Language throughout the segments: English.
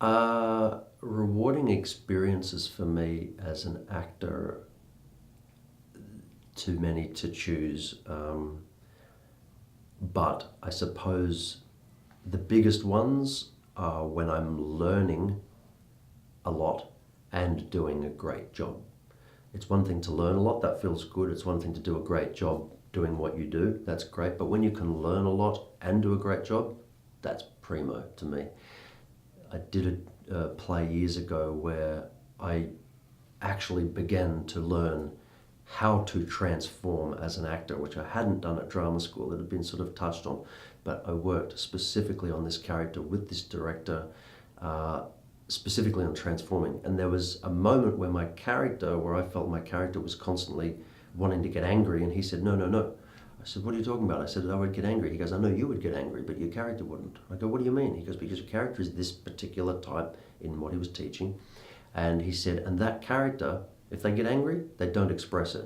Rewarding experiences for me as an actor, too many to choose. But I suppose the biggest ones are when I'm learning a lot and doing a great job. It's one thing to learn a lot, that feels good. It's one thing to do a great job doing what you do, that's great. But when you can learn a lot and do a great job, that's primo to me. I did a play years ago where I actually began to learn how to transform as an actor, which I hadn't done at drama school. It had been sort of touched on, but I worked specifically on this character with this director, specifically on transforming. And there was a moment where where I felt my character was constantly wanting to get angry, and he said, no, no, no. I said, what are you talking about? I said, I would get angry. He goes, I know you would get angry, but your character wouldn't. I go, what do you mean? He goes, because your character is this particular type in what he was teaching. And he said, and that character, if they get angry, they don't express it,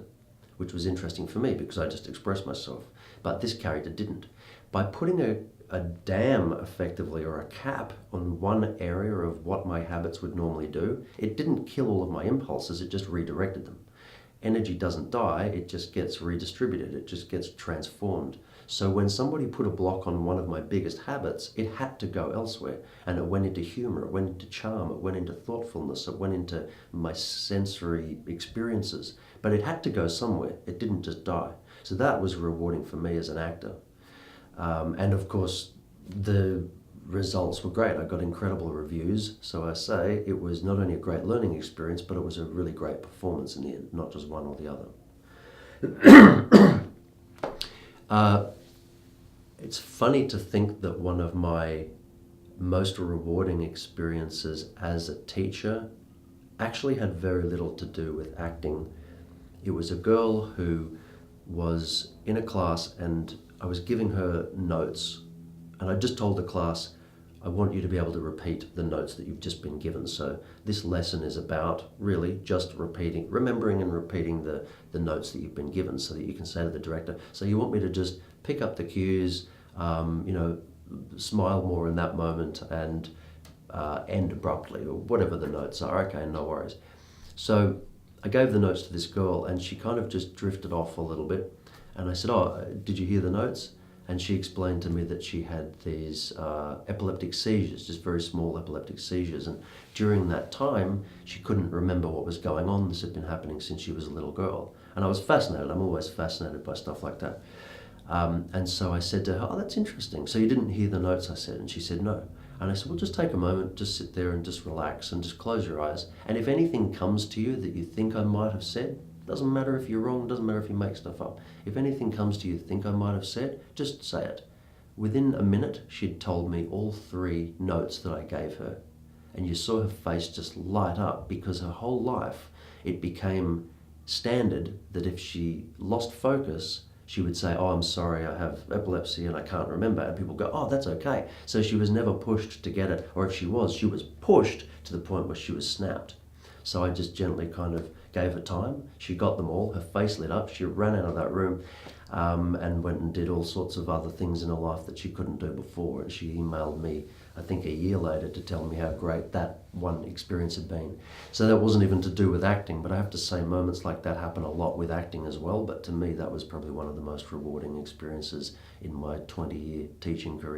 which was interesting for me because I just expressed myself. But this character didn't. By putting a dam, effectively, or a cap on one area of what my habits would normally do, it didn't kill all of my impulses, it just redirected them. Energy doesn't die, it just gets redistributed, it just gets transformed. So when somebody put a block on one of my biggest habits, it had to go elsewhere. And it went into humor, it went into charm, it went into thoughtfulness, it went into my sensory experiences. But it had to go somewhere, it didn't just die. So that was rewarding for me as an actor. And of course, the results were great. I got incredible reviews. So I say it was not only a great learning experience, but it was a really great performance in the end, not just one or the other. It's funny to think that one of my most rewarding experiences as a teacher actually had very little to do with acting. It was a girl who was in a class and I was giving her notes, and I just told the class, I want you to be able to repeat the notes that you've just been given. So this lesson is about really just remembering and repeating the notes that you've been given so that you can say to the director, so you want me to just pick up the cues, smile more in that moment and end abruptly, or whatever the notes are. Okay, no worries. So I gave the notes to this girl and she kind of just drifted off a little bit. And I said, oh, did you hear the notes? And she explained to me that she had these epileptic seizures, just very small epileptic seizures. And during that time, she couldn't remember what was going on. This had been happening since she was a little girl. And I was fascinated. I'm always fascinated by stuff like that. And so I said to her, oh, that's interesting. So you didn't hear the notes, I said. And she said, no. And I said, well, just take a moment, just sit there and just relax and just close your eyes. And if anything comes to you that you think I might have said, doesn't matter if you're wrong, doesn't matter if you make stuff up. If anything comes to you think I might have said, just say it. Within a minute, she'd told me all 3 notes that I gave her. And you saw her face just light up because her whole life, it became standard that if she lost focus, she would say, oh, I'm sorry, I have epilepsy and I can't remember. And people go, oh, that's okay. So she was never pushed to get it. Or if she was pushed to the point where she was snapped. So I just gently kind of gave her time. She got them all. Her face lit up. She ran out of that room and went and did all sorts of other things in her life that she couldn't do before. And she emailed me, I think a year later, to tell me how great that one experience had been. So that wasn't even to do with acting, but I have to say moments like that happen a lot with acting as well. But to me, that was probably one of the most rewarding experiences in my 20-year teaching career.